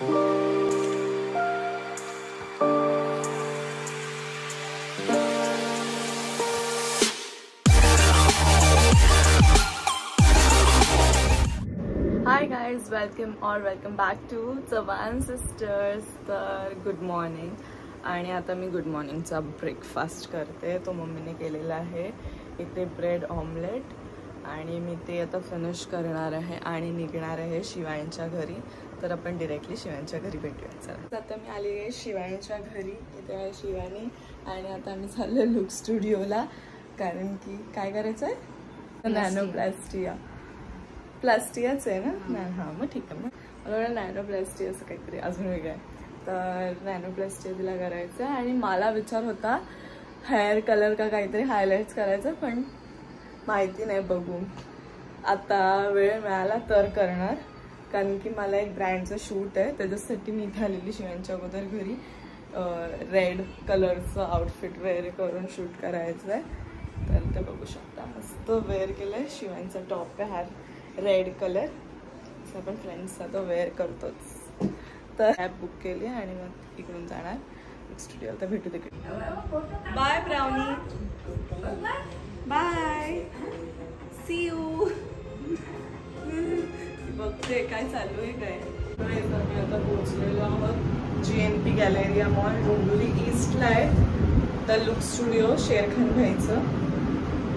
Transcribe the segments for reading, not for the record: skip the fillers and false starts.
High guys, welcome back to Chavan sisters. तर good morning. आणि आता मी गुड मॉर्निंगचा ब्रेकफास्ट करते. तो मम्मीने केलेला आहे. इथे ब्रेड ऑमलेट आणि मी ते आता फिनिश करणार आहे आणि निघणार आहे शिवानीच्या घरी. तर आपण डिरेक्टली शिवानीच्या घरी भेटूया. चला, आता मी आली आहे शिवानीच्या घरी. इथे आहे शिवानी आणि आता आम्ही चाललो लुक स्टुडिओला. कारण की काय करायचं आहे, नॅनोप्लास्टियाच आहे ना. हां, मग ठीक आहे. मग नॅनोप्लास्टी असं काहीतरी अजून वेगळं आहे. तर नॅनोप्लास्टी तिला करायचं आहे. आणि मला विचार होता हेअर कलर का काहीतरी हायलाईट्स करायचं, पण माहिती नाही, बघू आता वेळ मिळाला तर करणार. कारण की मला एक ब्रँडचं शूट आहे, त्याच्यासाठी मी इथे आलेली शिवानीच्या अगोदर घरी. रेड कलरचं आउटफिट वेअर करून शूट करायचं आहे. तर ते बघू शकता, मस्त वेअर केलं आहे. शिवानीचा टॉप आहे हा रेड कलर. आपण फ्रेंड्सचा तो वेअर करतोच. तर कॅब बुक केली आणि मग इकडून जाणार स्टुडिओ. तर भेटू तिकडे. Bye Brownie, bye, see you. बघते काय चालू आहे काय. मी आता पोहोचलेलो आहोत GNP गॅलेरिया मॉल, डोंबिवली ईस्टला आहे. तर लुक स्टुडिओ शेरखान भाईचं.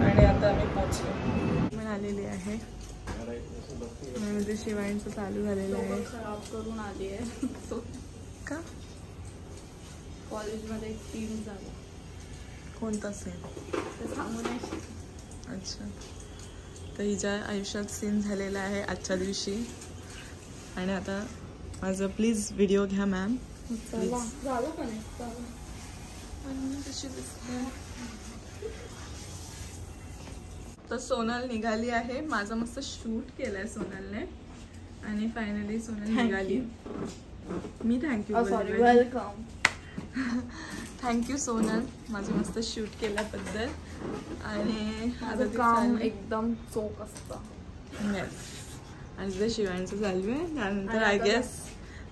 आणि आता आम्ही पोहोचलो. मी आलेली आहे म्हणजे शिवानीचं चालू झालेलं आहे. खराब करून आली आहे. का कॉलेजमध्ये एक सीन झाला. कोणता सीन ते सांगू नाही. अच्छा, तर हिच्या आयुष्यात सीन झालेला आहे आजच्या दिवशी. आणि आता माझं प्लीज व्हिडिओ घ्या मॅम. झालं का नाही कशी दिसते. तर सोनल निघाली आहे. माझं मस्त शूट केलंय सोनलने आणि फायनली सोनल निघाली. मी thank you, sorry, welcome. Thank you Sonal, माझं मस्त शूट केल्याबद्दल. आणि आता काम एकदम चोख असतं. येस. आणि तिथे शिवानीचं चालू आहे. त्यानंतर आय गेस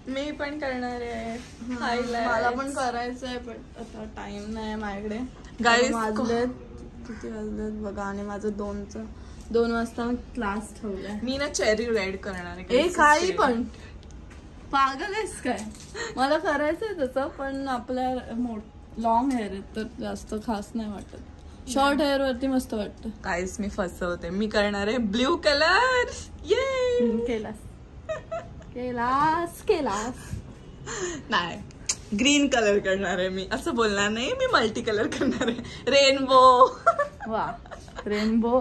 मी पण करणार आहे. मला पण करायचं आहे, पण आता टाइम नाही माझ्याकडे. गाईज किती वाजलेत बघा. आणि माझं 2 वाजता क्लास ठेवलाय. मी ना चेरी रेड करणार आहे. काही पण पागल आहेस काय. मला करायचंय तसं, पण आपल्या लॉंग हेअर आहेत तर जास्त खास नाही वाटत. शॉर्ट हेअर वरती मस्त वाटतं. काहीच मी फसवते. मी करणार आहे ब्ल्यू कलर. ये केलास नाही, ग्रीन कलर करणार आहे मी. असं बोलणार नाही, मी मल्टी कलर करणार आहे. रेनबो. वा, रेनबो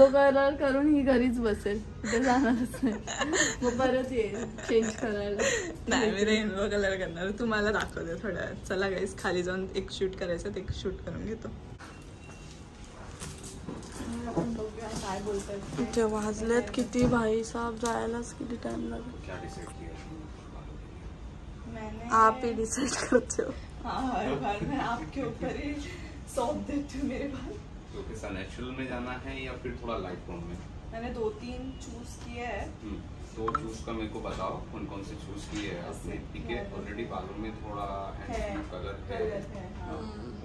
कलर करून ही घरीच बसेल, कुठे जाणारच नाही. मग परत येईल चेंज करायला. नाही, मी रेनबो कलर करणार. तुम्हाला दाखवते थोड्या. चला गाईस, खाली जाऊन एक शूट करायचं, ते शूट करून घेतो. काय बोलतात ते वाजलेत किती भाई साहब, जायलाच किती टाइम लागेल. आप ही डिसाइड करते हो. हाँ, मैं आपके ऊपर ही सौंप देती हूँ मेरे बाल. तो कैसा नेचुरल में जाना है या फिर थोड़ा लाइट टोन में? मैंने 2-3 चूज किए हैं. तो चूज का मेरे को बताओ कौन कौन से चूज किए हैं आपने. ठीक है, ऑलरेडी बालों में थोड़ा कलर है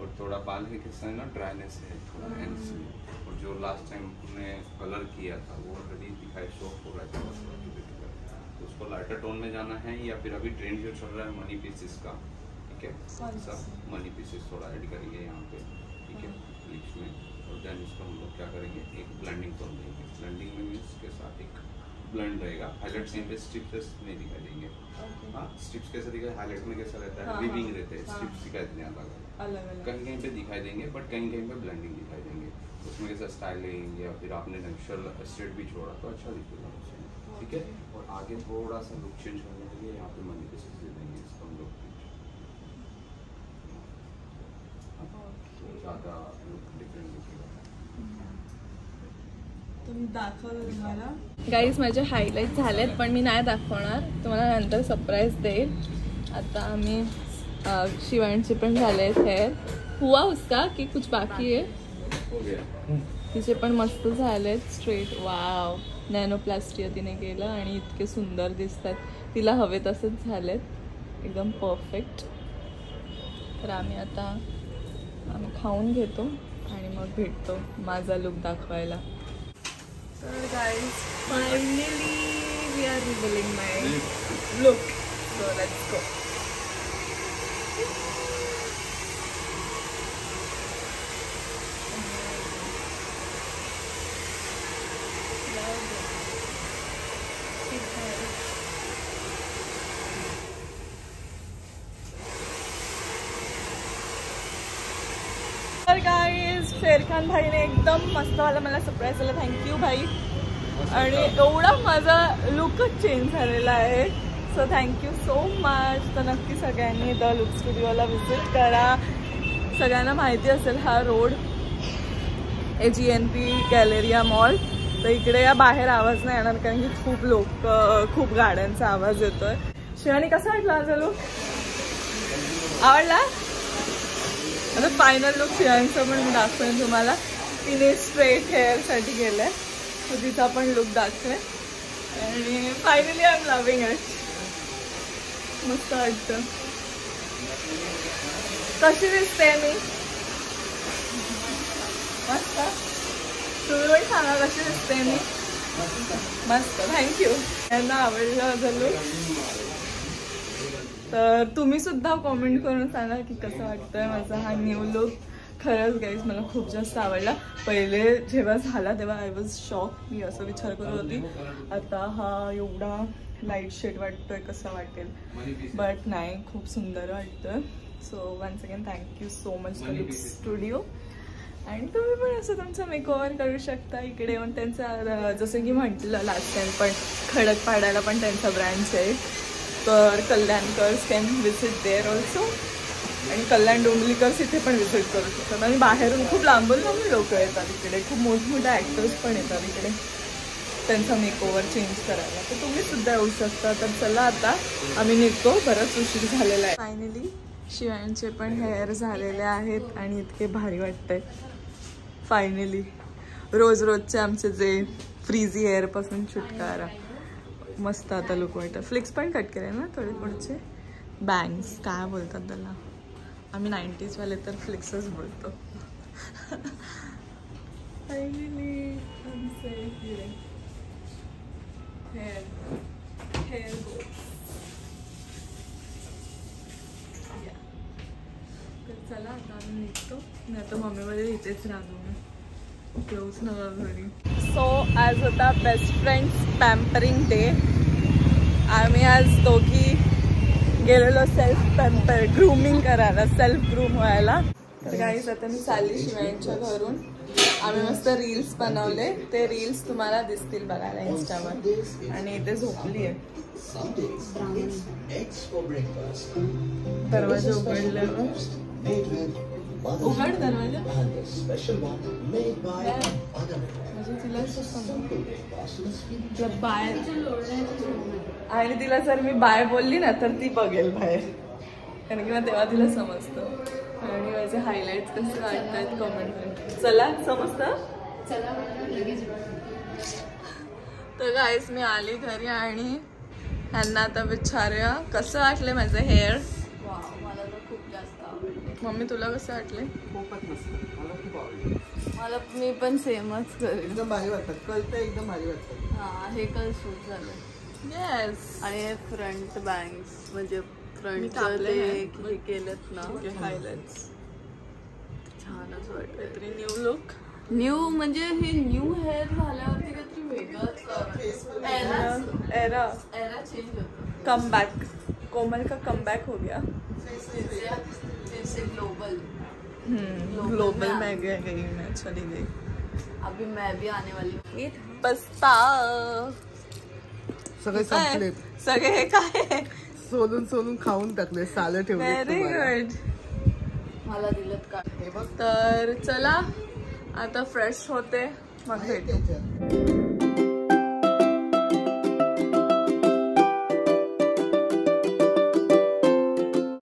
और थोड़ा बाल है किस ना ड्राइनेस है थोड़ा हैंड्स में. और जो लास्ट टाइम हमने कलर किया था वो ऑलरेडी दिखाई सॉफ्ट हो रहा था. तो उसको लाइटर टोन में जाना है या फिर अभी ट्रेंड जो चल रहा है मनी पीसेस का. ठीक है, सब मनी पीसेस थोड़ा ऐड करेंगे यहाँ पे. ठीक है, लिप्स में. और देन इसको हम लोग क्या करेंगे, एक ब्लेंडिंग टोन देंगे. ब्लेंडिंग में मीन्स के साथ एक ब्लेंड रहेगा. हाईलाइट सेम पे स्ट्रिप्स नहीं दिखाई देंगे. हाँ, स्ट्रिप्स कैसे दिखाई, हाईलाइट में कैसा रहता है, वीविंग रहते हैं. स्ट्रिप्स दिखाई देंगे अलग, कहीं कहीं पे दिखाई देंगे, बट कहीं कहीं पे ब्लेंडिंग दिखाई देंगे. उसमें कैसा स्टाइलिंग या फिर आपने नेचुरल स्ट्रेट भी छोड़ा तो अच्छा दिखेगा. ठीक है, और आगे थोड़ा सा लुक चेंज करने के लिए यहाँ पे मनी पीसेस दे देंगे इसको हम लोग. ज़्यादा लुक डिफरेंट दिखेगा. तुम्ही दाखवलं तुम्हाला. गाईज, माझे हायलाइट झालेत, पण मी नाही दाखवणार. तुम्हाला नंतर सरप्राईज देईल. आता आम्ही शिवानीचे पण झाले हेअर. हुआ उसका की कुछ बाकी है. तिचे पण मस्त झालेत स्ट्रेट. वाव, नॅनोप्लास्टिया तिने केलं आणि इतके सुंदर दिसतात. तिला हवे तसंच झालेत, एकदम परफेक्ट. तर आम्ही खाऊन घेतो आणि मग भेटतो माझा लुक दाखवायला. तर guys finally we are revealing my look. So let's go. तर गाईज शेरखान भाईने एकदम मस्त मला सरप्राईज दिलं. थँक्यू भाई. आणि एवढा माझा लुकच चेंज झालेला आहे. So thank you so much. तर नक्की सगळ्यांनी द लुक स्टुडिओला व्हिजिट करा. सगळ्यांना माहिती असेल हा रोड AGNP गॅलेरिया मॉल. तर इकडे या बाहेर आवाज नाही येणार कारण की खूप गाड्यांचा आवाज येतोय. शिवानी कसा वाटला माझा लुक? आवडला? आता फायनल लुक शिवानीचा पण मी दाखवेन तुम्हाला. तिने स्ट्रेट हेअरसाठी गेलंय तर तिचा पण लुक दाखवेन. आणि finally I am loving it. मस्त वाटतं. कशी दिसते मी? मस्त. तुम्ही पण सांगा कशी दिसते मी? मस्त. थँक्यू. यांना आवडलं माझं लुक. तर तुम्ही सुद्धा कॉमेंट करून सांगा की कसं वाटतंय माझा हा न्यू लुक. खरंच गाईज मला खूप जास्त आवडला. पहिले जेव्हा झाला तेव्हा आय वॉज शॉक. मी असं विचार करत होती आता हा एवढा लाईट शेड वाटतोय कसा वाटेल, बट नाही, खूप सुंदर वाटतं. So once again thank you so much the look studio. आणि तुम्ही पण असं तुमचं मेकओव्हर करू शकता इकडे येऊन. त्यांचा जसं की म्हटलं लास्ट टाइम पण खडकपाड्याला पण त्यांचा ब्रँच आहे. तर कल्याणकर्स कॅन विजिट देअर ऑल्सो. आणि कल्याण डोंबिवलीकर्स इथे पण विजिट करू शकतात. आणि बाहेरून खूप लांबून लोक येतात इकडे. खूप मोठमोठे ॲक्टर्स पण येतात इकडे त्यांचा मेकओव्हर चेंज करायला. तर तुम्ही सुद्धा येऊ शकता. तर चला आता आम्ही निघतो, बरंच उशीर झालेला आहे. फायनली शिवांचे पण हेअर झालेले आहेत आणि इतके भारी वाटतंय. फायनली रोजचे आमचे जे फ्रीझी हेअरपासून छुटकारा. मस्त आता लुक वाटतं. फ्लिक्स पण कट केले ना थोडे पुढचे. बँग्स काय बोलतात त्याला? आम्ही 90s वाले तर फ्लिक्सच बोलतो. फायनली हेअर तर चला आता आम्ही निघतो. नाही तर मम्मीमध्ये इथेच राहतो मी. येऊच नका घरी. सो आज होता बेस्ट फ्रेंड्स पॅम्परिंग डे. आम्ही आज दोघी गेलेलो सेल्फ पॅम्पर ग्रूमिंग करायला, सेल्फ ग्रूम व्हायला. तर गाईज आता मी चालली शिवांच्या घरून. आम्ही मस्त रील्स बनवले. ते रील्स तुम्हाला दिसतील बघायला इंस्टावर. आणि इथे झोपली आहे. दरवाजा उघडल्यावर उघड दरवाजा. म्हणजे तिला बाय आणि तिला जर मी बाय बोलली ना तर ती बघेल बाहेर, कारण की मग तेव्हा तिला समजतं. आणि माझे हायलाइट्स कसे वाटतात कमेंट. चला समजतं. चला तर गाईस मी आली घरी आणि ह्यांना आता विचारूया कसं वाटले माझे हेअर. मला तर खूप जास्त आवडले. मम्मी तुला कसं वाटले? खूपच मस्त. मला खूप आवडलं. मला मी पण सेमच करेल. एकदम भारी वाटतात. कल तर एकदम भारी वाटतात. हां हे कल सूट झालं. येस. आणि हे फ्रंट बँग्स म्हणजे फ्रंट ते केलेत ना हायलाइट्स छानच वाटतं. तरी न्यू लुक. न्यू म्हणजे हे न्यू हेअर झाल्यावरती काहीतरी वेगळंच एरा चेंज होतो. Come back. कोमल का कम बैक हो गया. जैसे ग्लोबल ग्लोबल में गई मैं, चली गई. अभी मैं भी आने वाली हूँ. पस्ता सगळे संपले. सगळे हे काय सोलून खाऊन टाकले. साल ठेवले. Very good. मला दिलत का. तर चला आता फ्रेश होते मग भेटू.